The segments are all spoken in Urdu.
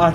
8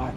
8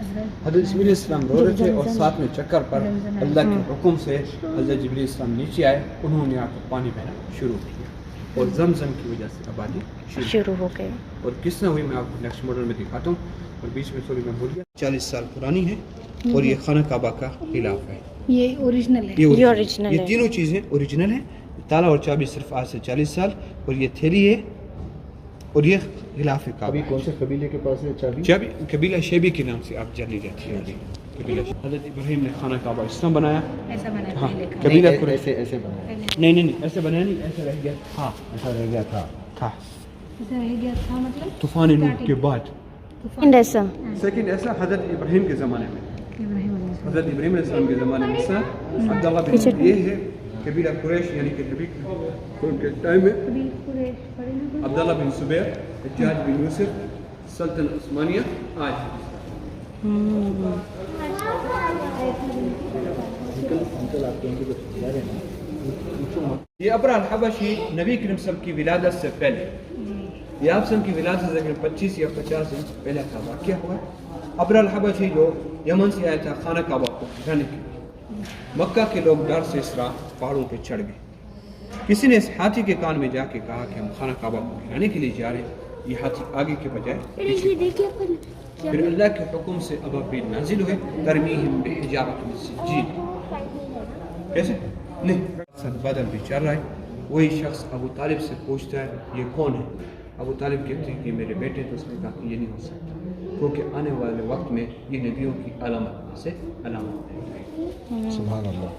حضرت جبریل السلام رو رہے تھے اور ساتھ میں چکر پر اللہ کے حکم سے حضرت جبریل السلام نیچے آئے، انہوں نے آ کر پانی بہنا شروع کیا اور زمزم کی وجہ سے آبادی شروع ہو گئے. اور کس طرح ہوئی میں آپ کو نیکسٹ ماڈل میں دکھاتا ہوں. اور بیچ میں تھوڑی میں بھول گیا. 40 سال پرانی ہے اور یہ خانہ کعبہ کا غلاف ہے. یہ اوریجنل ہے. یہ اوریجنل یہ ہے. تینوں چیزیں اوریجنل ہیں. تالا اور چابی صرف آج سے 40 سال اور یہ تھیلی ہے اور یہ غلاف کعبہ. ابھی کون سے قبیلے کے پاس ہے چابی؟ چابی قبیلہ شیبی کے نام سے آپ جانی جاتی ہے. قبیلہ حضرت ابراہیم نے خانہ کعبہ اس طرح بنایا. ایسا بنا ہاں پہلے کا. قبیلہ نہیں، قریش. ایسے بنا نہیں ایسے بنایا نہیں، ایسے رہ گیا. ہاں ایسا رہ گیا تھا. ایسا رہ گیا تھا مطلب طوفان نوح کے بعد. ایسا سیکنڈ ایسا حضرت ابراہیم کے زمانے میں، ابراہیم علیہ السلام. حضرت ابراہیم علیہ السلام کے زمانے میں سا عبداللہ بن یہ ہے قبیلہ قریش یعنی کہ نبی کے ٹائم میں ابھی پورے پڑے نا. عبداللہ بن زبیر، حجاج بن یوسف، سلطنت عثمانیہ آج. یہ ابرہ الحبشی نبی کریم صلی اللہ علیہ وسلم کی ولادت سے پہلے، یہ آپ کی ولادت سے 25 یا 50 دن پہلے کا واقعہ ہوا. ابرہ الحبشی جو یمن سے آیا تھا خانہ کعبہ کو گرانے کے لیے، مکہ کے لوگ ڈر سے اس راہ پہاڑوں پہ چڑھ گئے. کسی نے اس ہاتھی کے کان میں جا کے کہا کہ ہم خانہ کعبہ کو گرانے کے لیے جا رہے ہیں. یہ ہاتھی آگے کے بجائے پیچھے. پھر اللہ کے حکم سے ابابیل نازل ہوئے، ترمیہم بحجارۃ من سجیل. کیسے؟ نہیں سد بدل بھی چل رہا ہے. وہی شخص ابو طالب سے پوچھتا ہے یہ کون ہے؟ ابو طالب کہتے ہیں کہ میرے بیٹے. تو اس نے کہا کہ یہ نہیں ہو سکتا کیونکہ آنے والے وقت میں یہ نبیوں کی علامت میں سے علامت ہے. سبحان اللہ.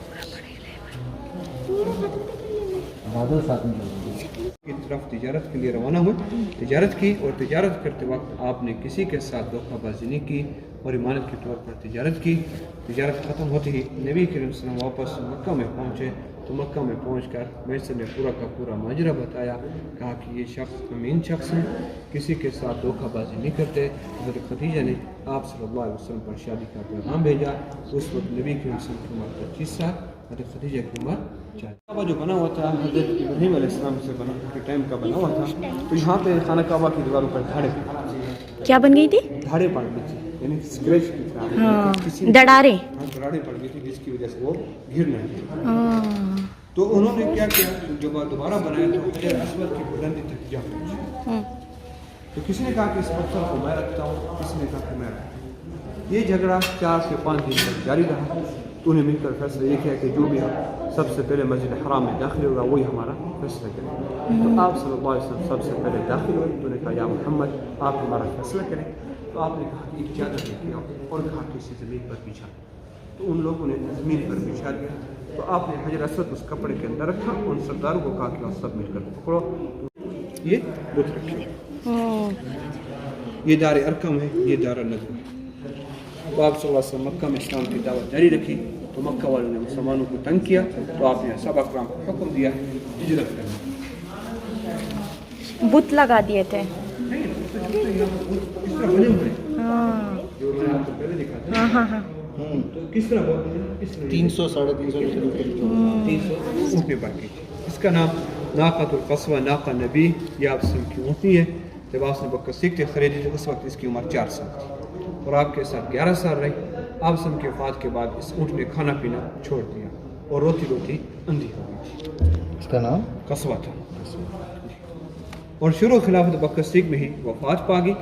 بادل ساتھ میں چل رہی ہے. کی طرف تجارت کے لیے روانہ ہوئے. تجارت کی اور تجارت کرتے وقت آپ نے کسی کے ساتھ دھوکہ بازی نہیں کی اور امانت کے طور پر تجارت کی. تجارت ختم ہوتے ہی نبی کریم صلی اللہ علیہ وسلم واپس مکہ میں پہنچے. تو مکہ میں پہنچ کر ویسے نے پورا کا پورا ماجرا بتایا. کہا کہ یہ شخص امین شخص ہیں، کسی کے ساتھ دھوکہ بازی نہیں کرتے. حضرت خدیجہ نے آپ صلی اللہ علیہ وسلم پر شادی کا پیغام بھیجا. اس وقت نبی کریم صلی اللہ علیہ وسلم کی عمر 25 سال، حضرت خدیجہ کی عمر 40. کعبہ جو بنا ہوا تھا حضرت ابراہیم علیہ السلام سے بنا کے ٹائم کا بنا ہوا تھا. تو یہاں پہ خانہ کعبہ کی دیواروں پر دھاڑے کیا بن گئی تھی؟ دھاڑے پڑ گئی تھی، یعنی اسکریچ کی طرح. ہاں کسی نے ڈڑارے. دھاڑے پڑ گئی تھی جس کی وجہ سے وہ گر نہ گئی. تو انہوں نے کیا کیا، جب دوبارہ بنایا تو حجر اسود کی بلندی تک جا پہنچے. تو کسی نے کہا کہ اس پتھر کو میں رکھتا ہوں، کسی نے کہا کہ میں رکھتا ہوں. یہ جھگڑا 4 سے 5 دن تک جاری رہا. تو انہیں مل کر فیصلہ یہ کیا کہ جو بھی سب سے پہلے مسجد حرام میں داخل ہوگا وہی ہمارا فیصلہ کرے. تو آپ صلی اللہ علیہ وسلم سب سے پہلے داخل ہوئے. تو نے کہا یا محمد آپ ہمارا فیصلہ کریں. تو آپ نے کہا ایک چادر لے کے آؤ اور کہا کہ اسے زمین پر بچھا. تو ان لوگوں نے زمین پر بچھا دیا. تو آپ نے حجر اسود اس کپڑے کے اندر رکھا. ان سرداروں کو کہا کہ سب مل کر پکڑو. یہ بت رکھے، یہ دار ارقم ہے، یہ دار الندوہ. تو آپ صلی اللہ علیہ وسلم مکہ میں اسلام کی دعوت جاری رکھی. تو مکہ والوں نے مسلمانوں کو تنگ کیا. تو آپ نے صحابہ کرام کو حکم دیا ہجرت کرنے. بت لگا دیے تھے. اس طرح بنے ہوئے جو میں نے آپ کو پہلے دکھا تھا. ہاں تو کس طرح بولتے ہیں؟ کس طرح 300 350 300 اونٹیں پر کی. اس کا نام ناقۃ القصوہ ناقہ نبی، یہ آپ سے کی اونٹنی ہے. جب آپ نے بکر سیکھتے خریدی تو اس وقت اس کی عمر 4 سال تھی اور آپ کے ساتھ 11 سال رہی. آپ سم کے وفات کے بعد اس اونٹ نے کھانا پینا چھوڑ دیا اور روتی روتی اندھی ہو گئی تھی. اس کا نام قصوہ تھا. اور شروع خلافت بکر صدیق میں ہی وفات پا گئی.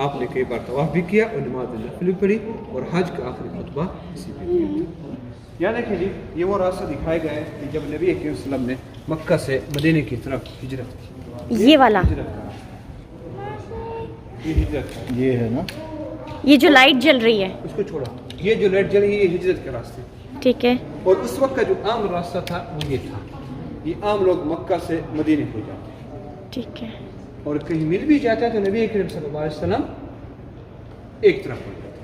آپ نے کئی بار طواف بھی کیا اور نماز نفل بھی پڑھی اور حج کا آخری خطبہ اسی پہ کیا تھا. یہاں دیکھیں جی یہ وہ راستہ دکھایا گیا ہے کہ جب نبی کریم صلی اللہ علیہ وسلم نے مکہ سے مدینے کی طرف ہجرت کی. یہ والا یہ ہجرت کا یہ ہے نا، یہ جو لائٹ جل رہی ہے اس کو چھوڑا. یہ جو لائٹ جلی یہ ہجرت کے راستے. ٹھیک ہے. اور اس وقت کا جو عام راستہ تھا وہ یہ تھا. یہ عام لوگ مکہ سے مدینے ہو جاتے ٹھیک ہے. اور کہیں مل بھی جاتا ہے تو نبی کریم صلی اللہ علیہ وسلم ایک طرف ہو جاتے.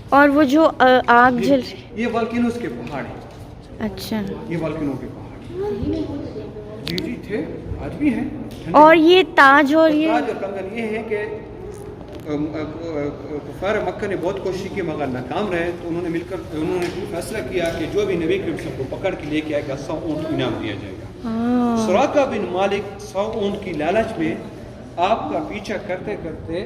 اور وہ جو آگ جل رہی. یہ والکینوز کے پہاڑ ہیں. اچھا. یہ والکینو کے پہاڑ جی تھے، آج بھی ہیں. اور یہ تاج اور یہ تاج اور کنگن یہ ہے کہ کفار مکہ نے بہت کوشش کی مگر ناکام رہے. تو انہوں نے فیصلہ کیا کہ جو بھی نبی کریم صلی اللہ علیہ وسلم کو پکڑ کے لے کے آئے گا 100 اونٹ انعام دیا جائے گا. سراقہ بن مالک 100 اونٹ کی لالچ میں آپ کا پیچھا کرتے کرتے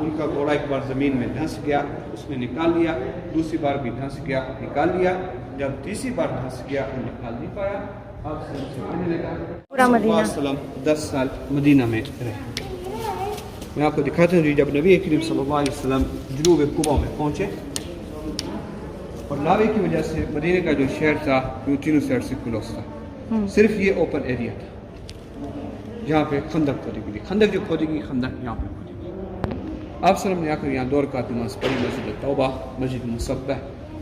ان کا گھوڑا ایک بار زمین میں دھنس گیا، اس نے نکال لیا، دوسری بار بھی دھنس گیا، نکال لیا، جب تیسری بار دھنس گیا وہ نکال نہیں پایا، آپ سے کہنے لگا پورا مدینہ 10 سال مدینہ میں رہے۔ میں آپ کو دکھاتا ہوں جب نبی کریم صلی اللہ علیہ وسلم جنوب قبا میں پہنچے اور لاوے کی وجہ سے مدینہ کا جو شہر تھا وہ تینوں سائڈ سے کلوز تھا، صرف یہ اوپن ایریا تھا جہاں پہ خندق کھودی گئی، خندق جو کھودی گئی خندق یہاں پہ کھودی گئی۔ آپ صلی اللہ علیہ وسلم نے آ کر یہاں 2 رکعت نماز پڑھی، مسجد توبہ، مسجد مصبح،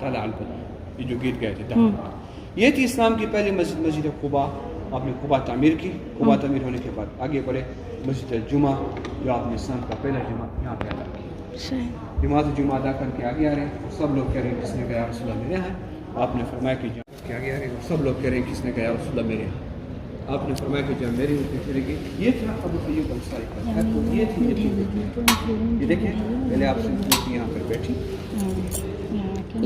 طلع البدر، یہ جو گیت گئے تھے یہ تھی اسلام کی پہلی مسجد، مسجد قبا۔ آپ نے قبا تعمیر کی، قبا تعمیر ہونے کے بعد آگے بڑھے مسجد جمعہ جو آپ نے اسلام کا پہلا جمعہ یہاں پہ ادا کیا، نماز جمعہ ادا کر کے آگے آ رہے ہیں، سب لوگ کہہ رہے ہیں کس نے کہا رسول اللہ میرے ہیں، آپ نے فرمایا کہ جب کے آگے آ رہے ہیں سب لوگ کہہ رہے ہیں کس نے کہا رسول اللہ میرے ہیں، آپ نے فرمایا کہ جب میری اونٹیں چلے گی، یہ تھا ابو ایوب انصاری کا گھر، یہ تھی یہ دیکھیں پہلے آپ سے اونٹنی یہاں پر بیٹھی،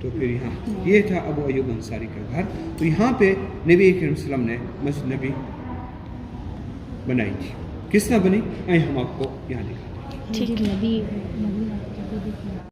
تو پھر یہاں یہ تھا ابو ایوب انصاری کا گھر، تو یہاں پہ نبی کریم صلی اللہ علیہ وسلم نے مسجد نبی بنائی تھی۔ کس طرح بنی آئے ہم آپ کو یہاں دکھاتے ہیں۔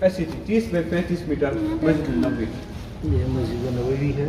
ایسی تھی 30 میں 35 میٹر مسجد نبوی تھی۔ یہ مسجد نبوی ہے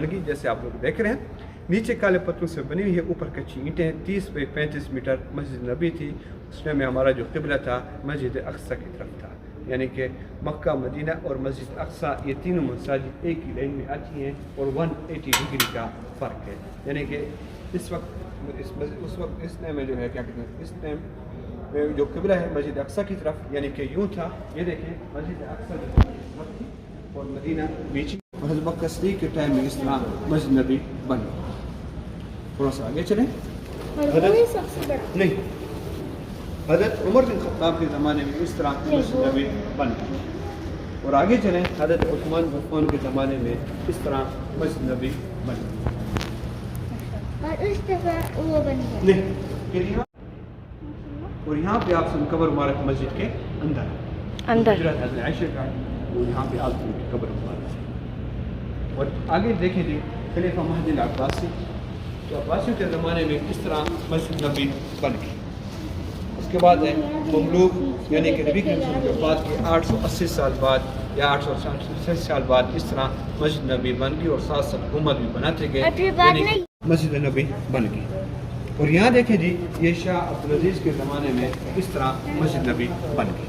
بنگی جیسے آپ لوگ دیکھ رہے ہیں نیچے کالے پتھروں سے بنی ہوئی ہے، اوپر کچی اینٹیں، 30 by 35 میٹر مسجد نبی تھی۔ اس میں ہمارا جو قبلہ تھا مسجد اقصیٰ کی طرف تھا، یعنی کہ مکہ، مدینہ اور مسجد اقصیٰ یہ تینوں مساجد ایک ہی لائن میں آتی ہیں اور 180 ڈگری کا فرق ہے، یعنی کہ اس وقت اس ٹائم میں جو ہے کیا کہتے ہیں، اس ٹائم میں جو قبلہ ہے مسجد اقصیٰ کی طرف، یعنی کہ یوں تھا، یہ دیکھیں مسجد اقصیٰ جو تھی اور مدینہ بیچ، اور حضرت بکر صدیق کے ٹائم میں اس طرح مسجد نبی بن گئی۔ تھوڑا سا آگے چلیں، نہیں حضرت عمر بن خطاب کے زمانے میں اس طرح مسجد نبی بن گئی، اور آگے چلیں حضرت عثمان بن عفان کے زمانے میں اس طرح مسجد نبی بن گئی۔ نہیں پھر یہاں اور یہاں پہ آپ سے قبر مبارک مسجد کے اندر حضرت عائشہ کا وہ یہاں پہ آپ کی قبر مبارک ہے۔ اور آگے دیکھیں جی خلیفہ مہدی العباسی، تو عباسیوں کے زمانے میں اس طرح مسجد نبی بن گئی۔ اس کے بعد ہے مملوک، یعنی کہ نبی کریم صلی اللہ علیہ وسلم کے بعد کے 880 سال بعد یا 860 سال بعد اس طرح مسجد نبی بن گئی، اور ساتھ ساتھ حکومت بھی بناتے گئے، یعنی کہ مسجد نبی بن گئی۔ اور یہاں دیکھیں جی یہ شاہ عبدالعزیز کے زمانے میں اس طرح مسجد نبی بن گئی۔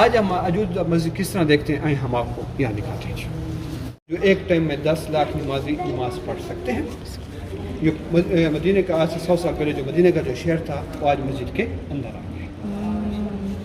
آج ہم موجود مسجد کس طرح دیکھتے ہیں آئیں ہم آپ کو یہاں دکھاتے ہیں، جو ایک ٹائم میں 10 لاکھ نمازی نماز پڑھ سکتے ہیں۔ یہ مدینہ کا آج سے 100 سال پہلے جو مدینہ کا جو شہر تھا وہ آج مسجد کے اندر آ گیا۔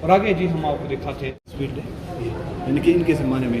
اور آگے جی ہم آپ کو دکھاتے ہیں تصویر دیں، یعنی کہ ان کے زمانے میں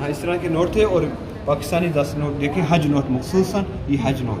ہاں اس طرح کے نوٹ تھے، اور پاکستانی 10 نوٹ دیکھیں، حج نوٹ مخصوصاً یہ حج نوٹ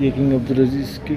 یہ کنگ عبدالعزیز کی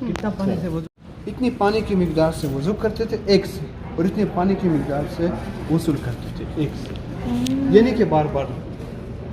کتنا پانی سے وضو، اتنی پانی کی مقدار سے وضو کرتے تھے ایک سے، اور اتنے پانی کی مقدار سے غسل کرتے تھے ایک سے، یعنی کہ بار بار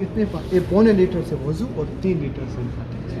اتنے پونے لیٹر سے وضو اور 3 لیٹر سے نہاتے تھے۔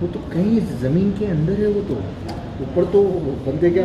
وہ تو کہیں زمین کے اندر ہے، وہ تو اوپر تو بنتے کیا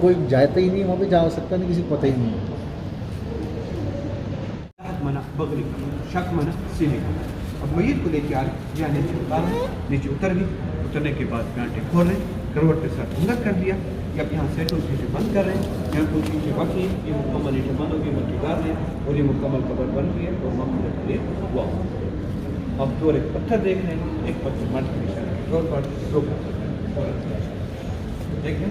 کوئی جاتا ہی نہیں وہاں پہ، جا سکتا نہیں، کسی کو پتہ ہی نہیں۔ منع بغلی کا، شک منع سینے کا۔ اب میت کو لے کے آ رہے یا نیچے اتار رہے، نیچے اتر گئی، اترنے کے بعد گانٹے کھول رہے، کروٹ کے ساتھ ڈھنگا کر دیا، یا یہاں سیٹوں سے بند کر رہے ہیں، یہاں کوئی چیزیں باقی ہیں، یہ مکمل نیچے بند ہو گئی، مٹی ڈال رہے ہیں، اور یہ مکمل قبر بن گئی ہے، اور مکمل کے لیے ہوا۔ اب دو ایک پتھر دیکھ رہے ہیں، ایک پتھر مٹ کے نشان کے طور پر، 2 پتھر دیکھیں